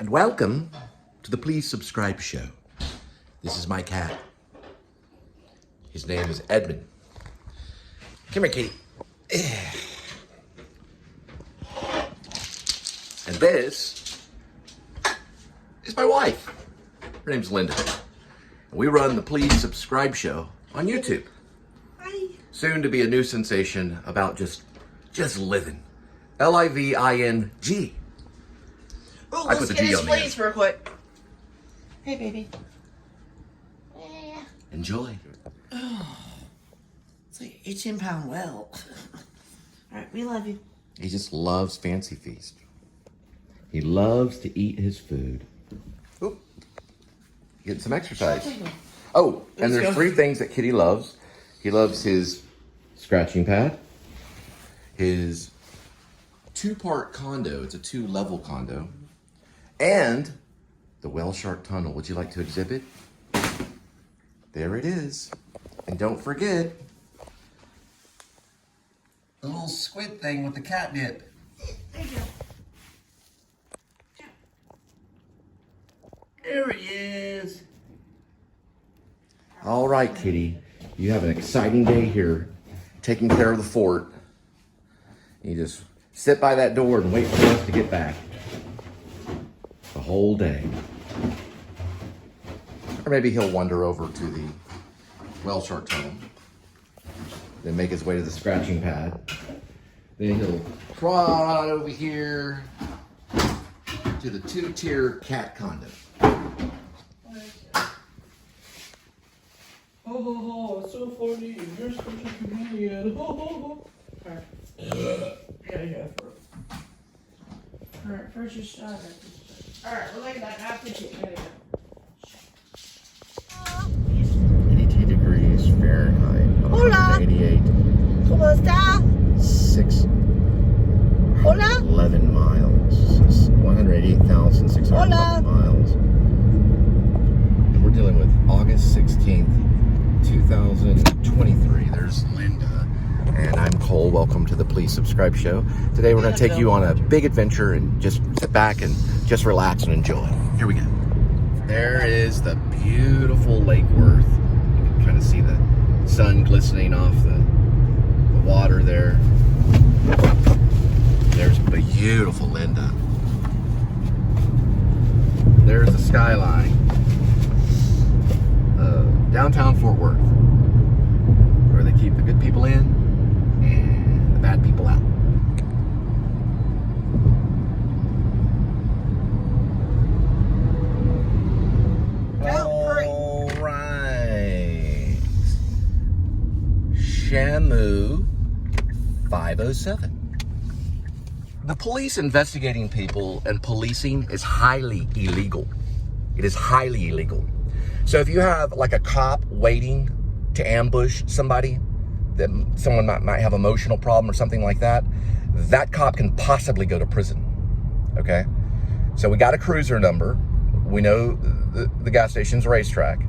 And welcome to the Please Subscribe show. This is my cat. His name is Edmund. Come here, kitty. And this is my wife. Her name's Linda. We run the Please Subscribe show on YouTube. Hi. Soon to be a new sensation about just living. L-I-V-I-N-G. Oh, I put let's the get G his on the end. place real quick. Hey, baby. Enjoy. It's like 18-pound whale. All right, we love you. He just loves Fancy Feast. He loves to eat his food. Oop. Getting some exercise. Oh, and there's 3 things that Kitty loves. He loves his scratching pad, his 2-part condo. It's a 2-level condo. And the whale shark tunnel. Would you like to exhibit? There it is. And don't forget the little squid thing with the catnip. There you go. There he is. All right, Kitty. You have an exciting day here, taking care of the fort. You just sit by that door and wait for us to get back. The whole day. Or maybe he'll wander over to the whale shark tunnel, then make his way to the scratching pad. Then he'll trot over here to the 2-tier cat condo. Oh, it's so funny. You're such a comedian. Oh. Alright. Yeah. Alright, first you start. Alright, we're like that half the shit. There you go. 82 degrees Fahrenheit. Hola. 88. ¿Cómo está? 6. Hola. 11 miles. 188,600 Hola. miles. We're dealing with August 16th, 2023. There's Linda. And I'm Cole. Welcome to the Please Subscribe show. Today we're going to take you on a big adventure and just sit back and just relax and enjoy. Here we go. There is the beautiful Lake Worth. You can kind of see the sun glistening off the water there. There's beautiful Linda. There's the skyline. Downtown Fort Worth, where they keep the good people in and the bad people out. All right. Shamu 507. The police investigating people and policing is highly illegal. It is highly illegal. So if you have like a cop waiting to ambush somebody, that someone might have an emotional problem or something like that, that cop can possibly go to prison, okay? So we got a cruiser number. We know the gas station's racetrack.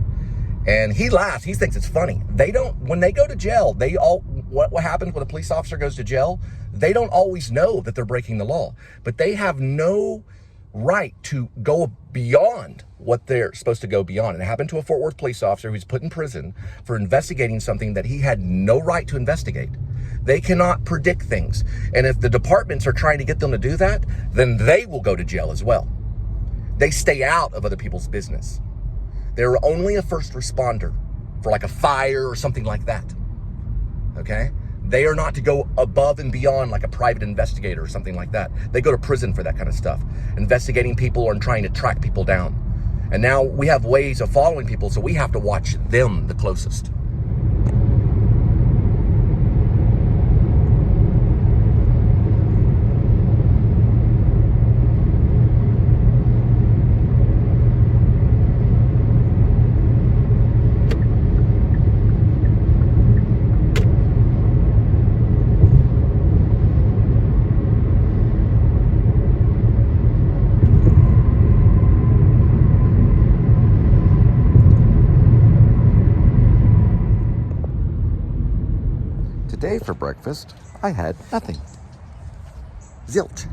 And he laughs, he thinks it's funny. They don't, when they go to jail, what happens when a police officer goes to jail? They don't always know that they're breaking the law, but they have no right to go beyond what they're supposed to go beyond. And it happened to a Fort Worth police officer who's put in prison for investigating something that he had no right to investigate. They cannot predict things. And if the departments are trying to get them to do that, then they will go to jail as well. They stay out of other people's business. They're only a first responder for like a fire or something like that, okay? They are not to go above and beyond like a private investigator or something like that. They go to prison for that kind of stuff. Investigating people and trying to track people down. And now we have ways of following people, so we have to watch them the closest. Today for breakfast, I had nothing. Zilch.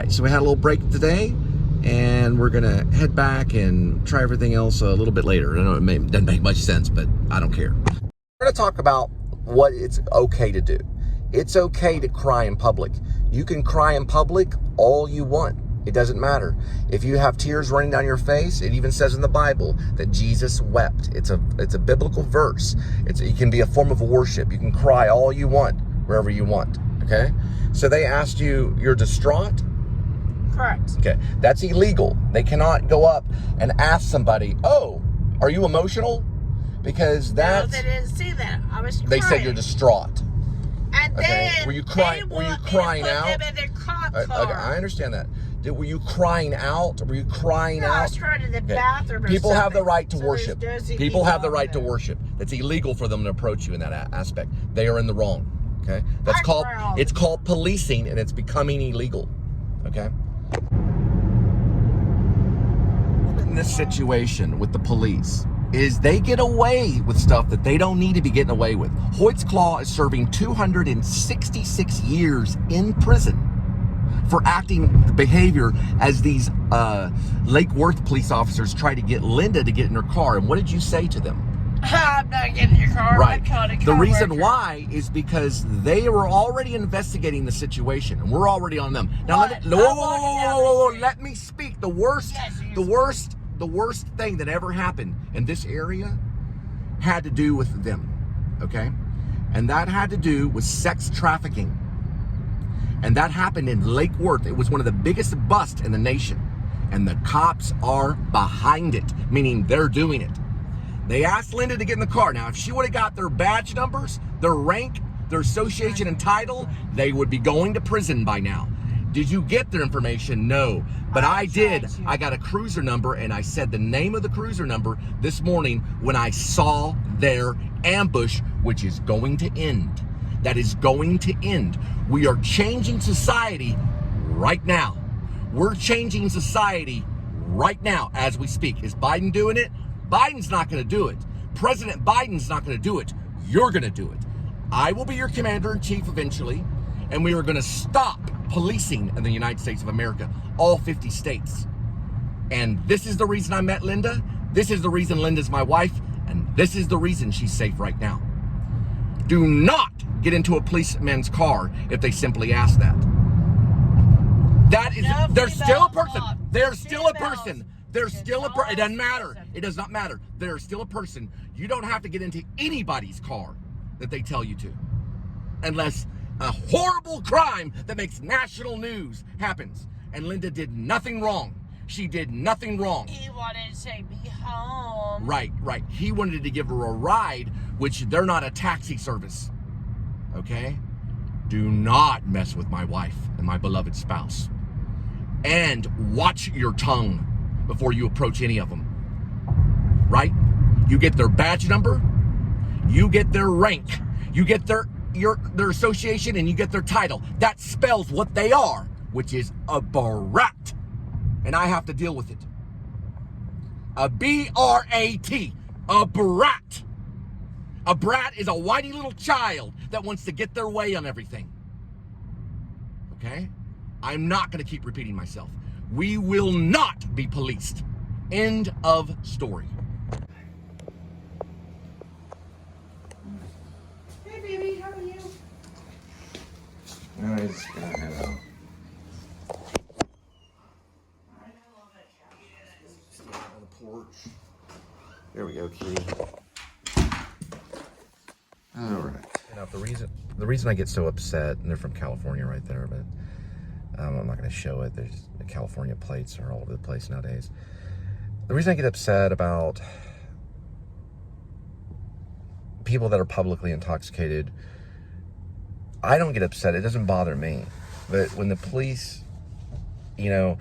right, so we had a little break today, and we're gonna head back and try everything else a little bit later. I know it doesn't make much sense, but I don't care. We're gonna talk about what it's okay to do. It's okay to cry in public. You can cry in public all you want. It doesn't matter. If you have tears running down your face, it even says in the Bible that Jesus wept. It's a biblical verse. It can be a form of worship. You can cry all you want, wherever you want, okay? So they asked you, you're distraught? Correct. Okay, that's illegal. They cannot go up and ask somebody, oh, are you emotional? Because that's... No, they didn't see that. I was crying. They said you're distraught. And Okay, then were you crying? Were you crying out? Them in their cop car. Okay, I understand that. Were you crying out? Were you crying No, out? I was crying in the bathroom. Or People have something. the right to So worship. there's People have the people right to there. worship. It's illegal for them to approach you in that aspect. They are in the wrong. Okay, that's I called. cry all It's the called policing, and it's becoming illegal. Okay. In this situation with the police is they get away with stuff that they don't need to be getting away with. Hoyt's Claw is serving 266 years in prison for acting the behavior as these Lake Worth police officers try to get Linda to get in her car. And what did you say to them? I'm not getting in your car. Right. I'm calling a The car reason worker. why is because they were already investigating the situation, and we're already on them. Now, What? whoa, I'm walking down the street. let me speak. The worst thing that ever happened in this area had to do with them, okay? And that had to do with sex trafficking. And that happened in Lake Worth. It was one of the biggest busts in the nation. And the cops are behind it, meaning they're doing it. They asked Linda to get in the car. Now, if she would have got their badge numbers, their rank, their association and title, they would be going to prison by now. Did you get their information? No. But I did. I got a cruiser number, and I said the name of the cruiser number this morning when I saw their ambush, which is going to end. That is going to end. We are changing society right now. We're changing society right now as we speak. Is Biden doing it? Biden's not going to do it. President Biden's not going to do it. You're going to do it. I will be your commander-in-chief eventually, and we are going to stop policing in the United States of America, all 50 states. And this is the reason I met Linda. This is the reason Linda's my wife, and this is the reason she's safe right now. Do not get into a policeman's car if they simply ask that. That is, No, they're still a female person. cop. They're still a Females. person. They're still a person. It doesn't matter. It does not matter. They're still a person. You don't have to get into anybody's car that they tell you to. Unless a horrible crime that makes national news happens. And Linda did nothing wrong. She did nothing wrong. He wanted to take me home. Right. He wanted to give her a ride, which they're not a taxi service. Okay? Do not mess with my wife and my beloved spouse. And watch your tongue before you approach any of them. Right? You get their badge number, you get their rank, you get their association, and you get their title. That spells what they are, which is a B.R.A.T. And I have to deal with it. A B.R.A.T. A brat. A brat is a whiny little child that wants to get their way on everything. Okay? I'm not going to keep repeating myself. We will not be policed. End of story. Hey, baby, how are you? I just gotta head out. Stand on the porch. There we go, kitty. All right. Now, the reason I get so upset, and they're from California right there, but I'm not going to show it. There's the California plates are all over the place nowadays. The reason I get upset about people that are publicly intoxicated, I don't get upset. It doesn't bother me. But when the police, you know,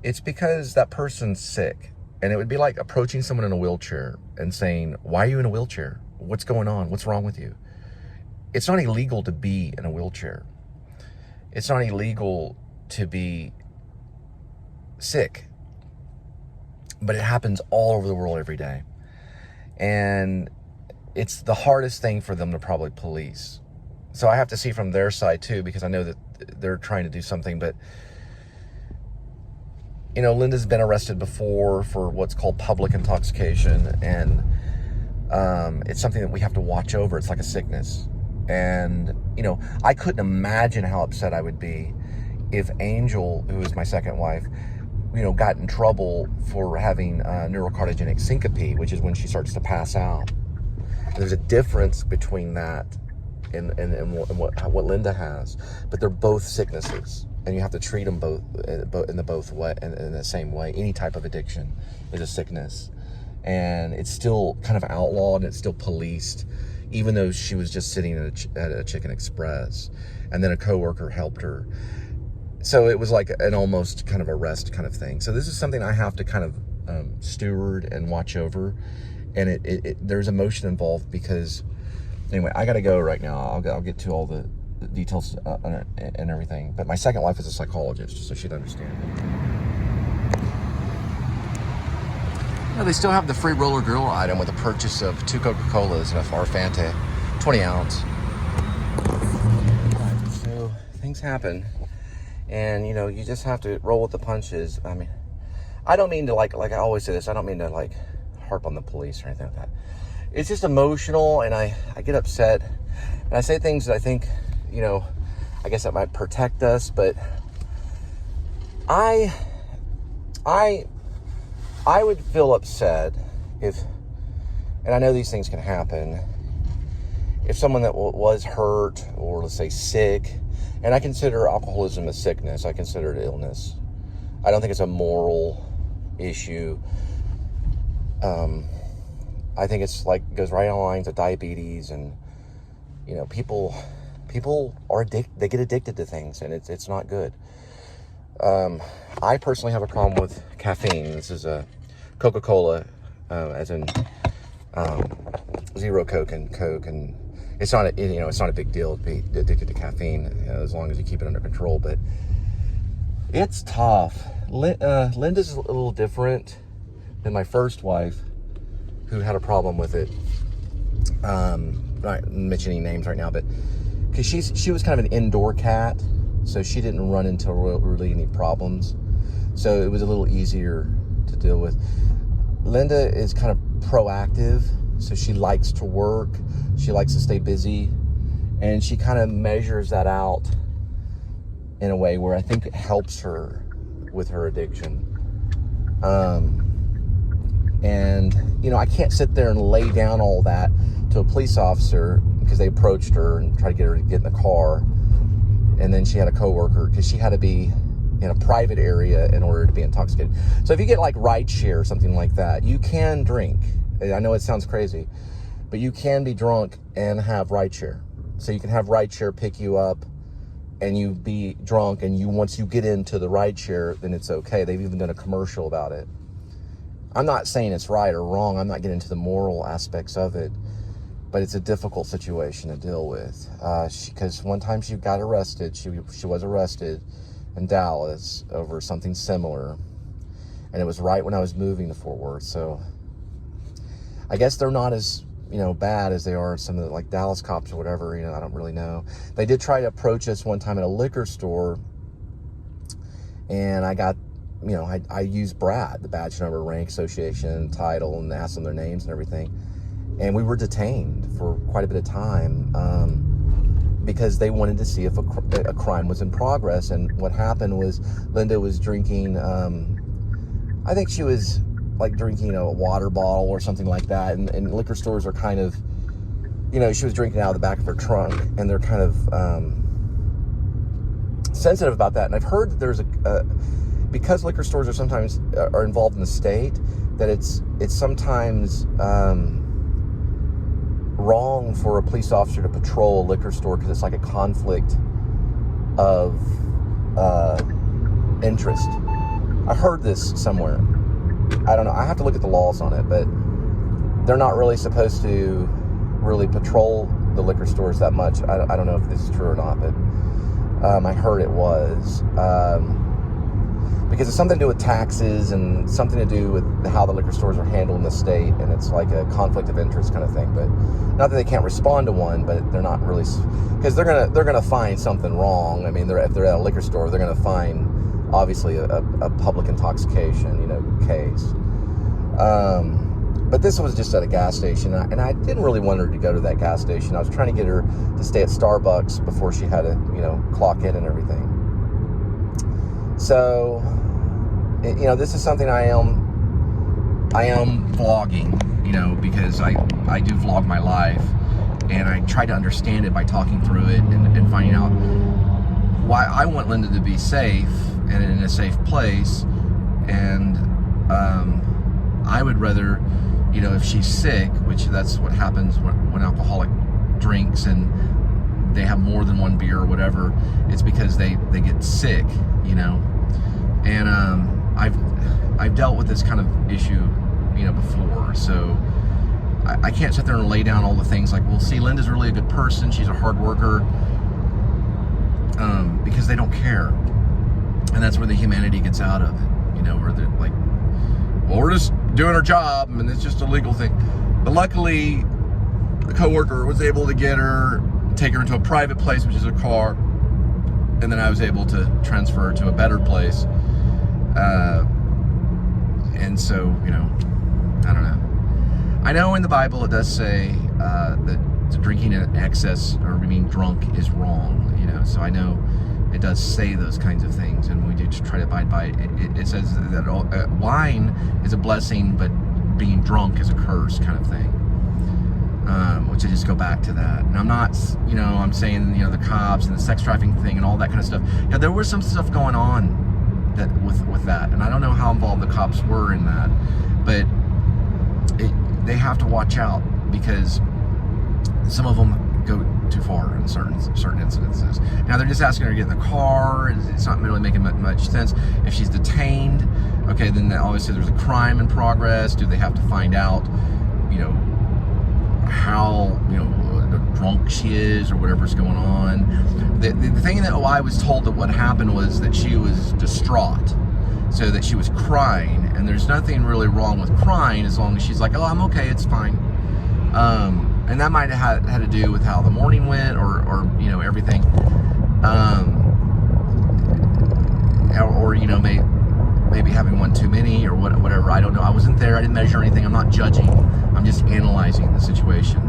it's because that person's sick. And it would be like approaching someone in a wheelchair and saying, why are you in a wheelchair? What's going on? What's wrong with you? It's not illegal to be in a wheelchair. It's not illegal to be sick. But it happens all over the world every day. And it's the hardest thing for them to probably police. So I have to see from their side too, because I know that they're trying to do something, but Linda's been arrested before for what's called public intoxication, and it's something that we have to watch over. It's like a sickness. And, I couldn't imagine how upset I would be if Angel, who is my second wife, got in trouble for having neurocardiogenic syncope, which is when she starts to pass out. And there's a difference between that and what Linda has, but they're both sicknesses, and you have to treat them both in the same way. Any type of addiction is a sickness, and it's still kind of outlawed, and it's still policed, even though she was just sitting at a Chicken Express, and then a coworker helped her. So it was like an almost kind of arrest kind of thing. So this is something I have to kind of steward and watch over, and there's emotion involved because. Anyway, I got to go right now. I'll get to all the details and everything. But my second wife is a psychologist, just so she'd understand. They still have the free roller grill item with a purchase of 2 Coca-Colas and a Fanta, 20 ounce. Right, so things happen, and you just have to roll with the punches. I mean, I don't mean to like I always say this. I don't mean to harp on the police or anything like that. It's just emotional, and I get upset, and I say things that I think, I guess that might protect us, but I would feel upset if, and I know these things can happen, if someone that was hurt or, let's say, sick, and I consider alcoholism a sickness, I consider it illness. I don't think it's a moral issue. I think it's goes right on lines of diabetes, and people are they get addicted to things, and it's not good. I personally have a problem with caffeine. This is a Coca-Cola, as in zero Coke, and it's not it's not a big deal to be addicted to caffeine, as long as you keep it under control. But it's tough. Linda's a little different than my first wife, who had a problem with it. Not mentioning names right now, but because she was kind of an indoor cat, so she didn't run into really any problems. So it was a little easier to deal with. Linda is kind of proactive, so she likes to work, she likes to stay busy, and she kind of measures that out in a way where I think it helps her with her addiction. And, I can't sit there and lay down all that to a police officer because they approached her and tried to get her to get in the car. And then she had a coworker because she had to be in a private area in order to be intoxicated. So if you get ride share or something like that, you can drink. I know it sounds crazy, but you can be drunk and have ride share. So you can have ride share pick you up and you be drunk, and once you get into the ride share, then it's okay. They've even done a commercial about it. I'm not saying it's right or wrong. I'm not getting into the moral aspects of it, but it's a difficult situation to deal with. Because one time she got arrested. She was arrested in Dallas over something similar, and it was right when I was moving to Fort Worth. So I guess they're not as bad as they are some of the Dallas cops or whatever. I don't really know. They did try to approach us one time at a liquor store, and I got. I used B.R.A.T, the Badge Number Rank Association title, and asked them their names and everything. And we were detained for quite a bit of time because they wanted to see if a crime was in progress. And what happened was Linda was drinking, I think she was drinking a water bottle or something like that. And liquor stores are kind of, she was drinking out of the back of her trunk, and they're kind of sensitive about that. And I've heard that there's because liquor stores are sometimes involved in the state, that it's sometimes wrong for a police officer to patrol a liquor store because it's like a conflict of interest. I heard this somewhere. I don't know. I have to look at the laws on it, but they're not really supposed to really patrol the liquor stores that much. I don't know if this is true or not, but I heard it was. Because it's something to do with taxes and something to do with how the liquor stores are handled in the state, and it's like a conflict of interest kind of thing. But not that they can't respond to one, but they're not really, because they're gonna find something wrong. I mean, if they're at a liquor store, they're gonna find obviously a public intoxication, case. But this was just at a gas station, and I didn't really want her to go to that gas station. I was trying to get her to stay at Starbucks before she had to, clock in and everything. So, this is something I am vlogging, because I do vlog my life, and I try to understand it by talking through it and finding out why I want Linda to be safe and in a safe place, and I would rather, if she's sick, which that's what happens when alcoholic drinks and they have more than one beer or whatever, it's because they get sick, and I've dealt with this kind of issue, before, so I can't sit there and lay down all the things like, well, see, Linda's really a good person, she's a hard worker, because they don't care, and that's where the humanity gets out of it, where they're like, well, we're just doing our job, and it's just a legal thing. But luckily, the coworker was able to take her into a private place, which is a car, and then I was able to transfer her to a better place. And so, I don't know. I know in the Bible it does say that drinking in excess or being drunk is wrong, so I know it does say those kinds of things, and we do try to abide by it. It says that wine is a blessing, but being drunk is a curse, kind of thing. Which I just go back to that. And I'm not, I'm saying, the cops and the sex trafficking thing and all that kind of stuff. Yeah, there was some stuff going on that with that, and I don't know how involved the cops were in that, but they have to watch out, because some of them go too far in certain incidences. Now they're just asking her to get in the car. It's not really making much sense. If she's detained, okay, then obviously there's a crime in progress. Do they have to find out, how drunk she is or whatever's going on? The thing that I was told that what happened was that she was distraught, so that she was crying, and there's nothing really wrong with crying as long as she's like, oh, I'm okay, it's fine. And that might have had to do with how the morning went, or everything, or maybe having one too many, or whatever. I don't know. I wasn't there. I didn't measure anything. I'm not judging. I'm just analyzing the situation,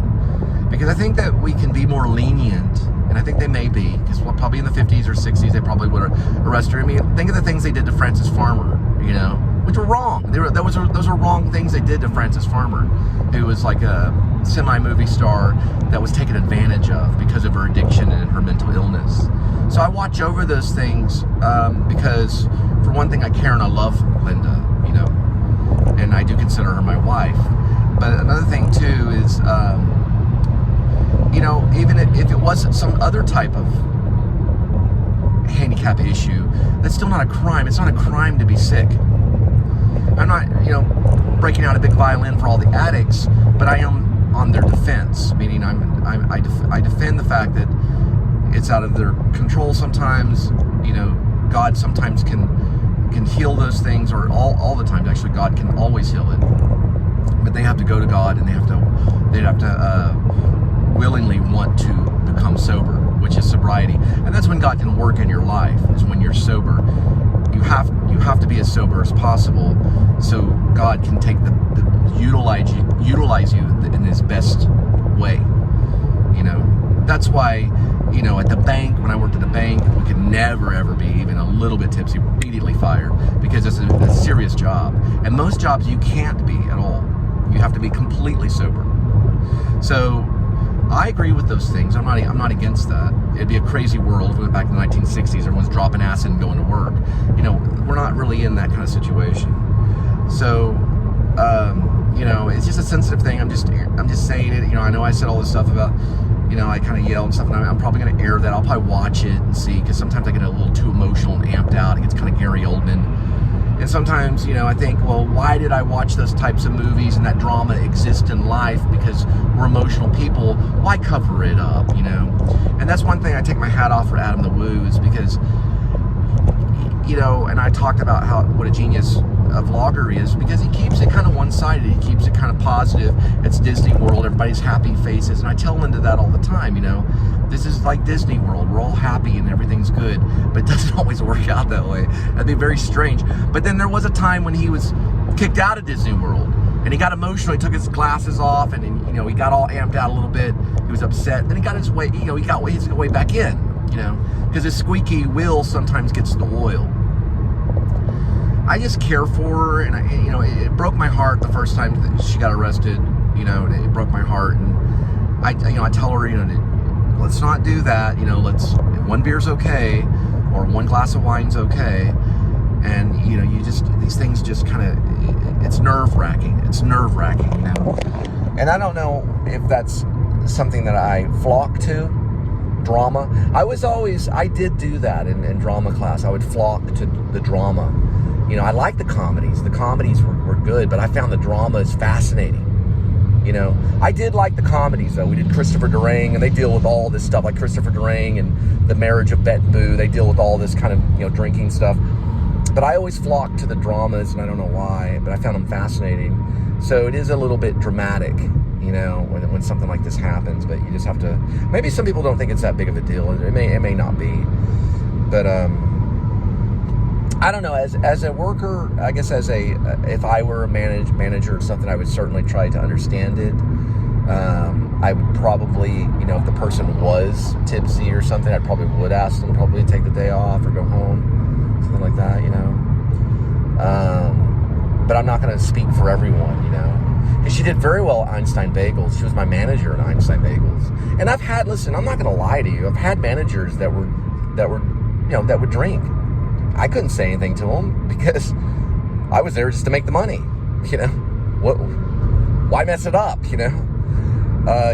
because I think that we can be more lenient, and I think they may be, because probably in the 50s or 60s they probably would have arrested her. I mean, think of the things they did to Frances Farmer, which were wrong. Those are wrong things they did to Frances Farmer, who was like a semi-movie star that was taken advantage of because of her addiction and her mental illness. So I watch over those things, because for one thing, I care and I love Linda, and I do consider her my wife. But another thing too is, even if it wasn't some other type of handicap issue, that's still not a crime. It's not a crime to be sick. I'm not, breaking out a big violin for all the addicts, but I am on their defense, meaning I defend the fact that it's out of their control sometimes. God sometimes can heal those things, or all the time. Actually, God can always heal it, but they have to go to God, and they'd have to willingly want to become sober, which is sobriety. And that's when God can work in your life, is when you're sober. You have to be as sober as possible, so God can utilize you in His best way. That's why, at the bank, when I worked at the bank, we could never ever be even a little bit tipsy, immediately fired, because it's a serious job. And most jobs you can't be at all. You have to be completely sober. So I agree with those things. I'm not against that. It'd be a crazy world if we went back to the 1960s. Everyone's dropping acid and going to work. We're not really in that kind of situation. So, it's just a sensitive thing. I'm just saying it. I know I said all this stuff about, I kind of yelled and stuff, and I'm probably going to air that. I'll probably watch it and see, because sometimes I get a little too emotional and amped out. It gets kind of Gary Oldman. And sometimes, I think, well, why did I watch those types of movies and that drama exist in life? Because we're emotional people. Why cover it up, And that's one thing I take my hat off for Adam the Woo, is because, and I talked about what a genius a vlogger is, because he keeps it kind of one-sided. He keeps it kind of positive. It's Disney World. Everybody's happy faces. And I tell Linda that all the time, you know. This is like Disney World. We're all happy and everything's good. But it doesn't always work out that way. That'd be very strange. But then there was a time when he was kicked out of Disney World. And he got emotional. He took his glasses off, and you know, he got all amped out a little bit. He was upset. Then he got his way, you know, he got his way back in, you know, because his squeaky wheel sometimes gets the oil. I just care for her, and you know, it broke my heart the first time that she got arrested. You know, it broke my heart, and I tell her, you know, let's not do that. You know, let's, one beer's okay, or one glass of wine's okay. And, you know, these things just kind of, it's nerve-wracking. It's nerve-wracking, you know. And I don't know if that's something that I flock to, drama. I did do that in drama class. I would flock to the drama. You know, I like the comedies. The comedies were good, but I found the dramas fascinating. You know, I did like the comedies, though. We did Christopher Durang, and they deal with all this stuff, like Christopher Durang and The Marriage of Bet and Boo. They deal with all this kind of, you know, drinking stuff. But I always flock to the dramas, and I don't know why, but I found them fascinating. So it is a little bit dramatic, you know, when something like this happens. But you just have to, maybe some people don't think it's that big of a deal. It may not be. But I don't know. As a worker, I guess if I were a manager or something, I would certainly try to understand it. I would probably, you know, if the person was tipsy or something, I probably would ask them probably to take the day off or go home. Something like that, you know. But I'm not going to speak for everyone, you know. And she did very well at Einstein Bagels. She was my manager at Einstein Bagels. And I've had, listen, I'm not going to lie to you. I've had managers that were, you know, that would drink. I couldn't say anything to them because I was there just to make the money, you know. Why mess it up, you know?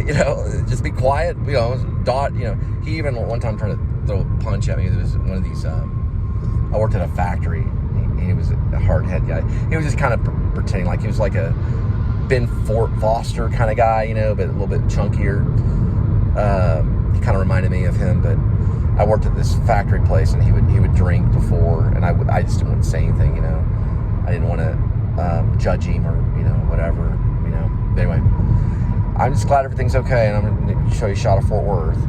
You know, just be quiet, you know. You know, he even one time tried to throw a punch at me. There was one of these. I worked at a factory. He was a hard-head guy. He was just kind of pretending like he was like a Ben Foster kind of guy, you know, but a little bit chunkier. He kind of reminded me of him, but I worked at this factory place, and he would drink before, and I just didn't want to say anything, you know. I didn't want to judge him or, you know, whatever, you know. But anyway, I'm just glad everything's okay, and I'm going to show you a shot of Fort Worth.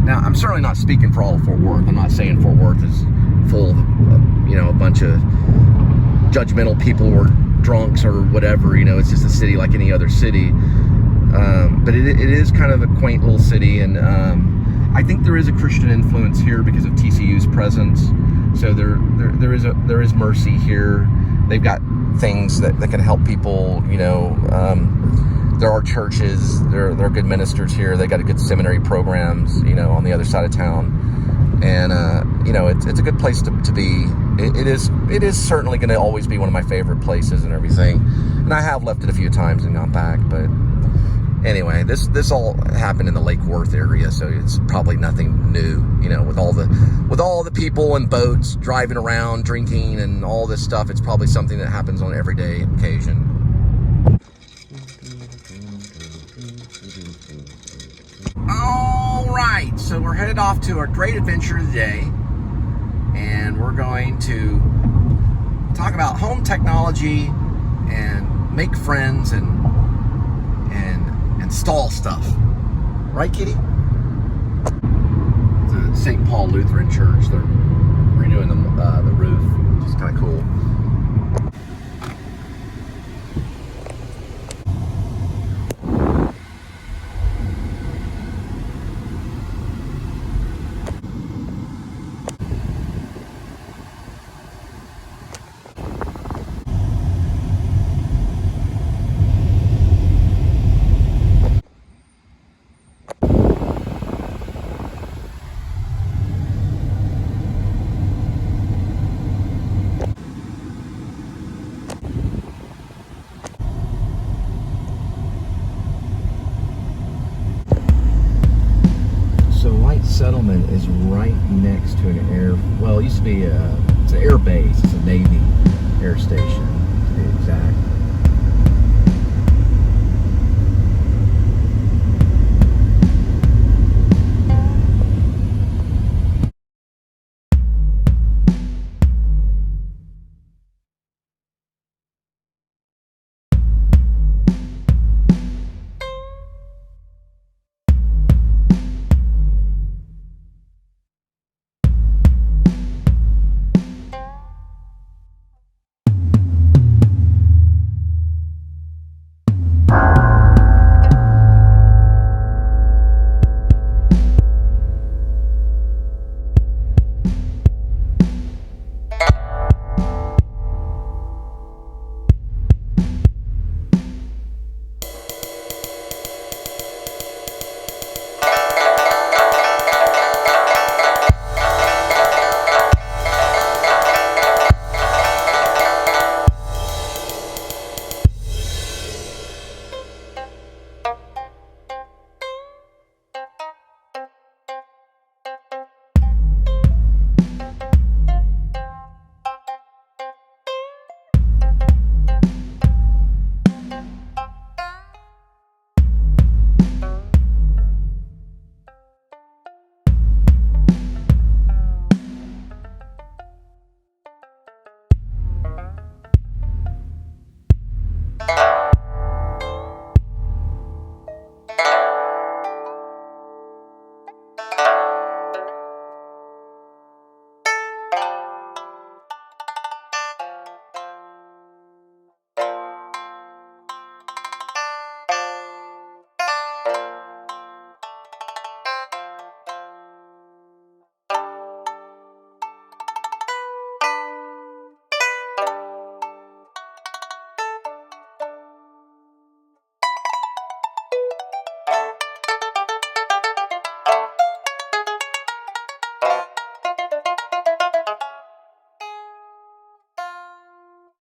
Now, I'm certainly not speaking for all of Fort Worth. I'm not saying Fort Worth is full of, you know, a bunch of judgmental people or drunks or whatever. You know, it's just a city like any other city. But it is kind of a quaint little city, and I think there is a Christian influence here because of TCU's presence. So there is mercy here. They've got things that can help people, you know. There are churches, there are good ministers here. They got a good seminary programs, you know, on the other side of town. And, you know, it's a good place to be. It is certainly going to always be one of my favorite places and everything. And I have left it a few times and gone back. But anyway, this all happened in the Lake Worth area, so it's probably nothing new, you know, with all the people and boats driving around, drinking and all this stuff. It's probably something that happens on an everyday occasion. All right, so we're headed off to our great adventure of the day, and we're going to talk about home technology and make friends and install stuff. Right, Kitty? It's a St. Paul Lutheran Church. They're redoing the roof, which is kind of cool. Settlement is right next to it used to be it's an air base. It's a Navy air station, to be exact.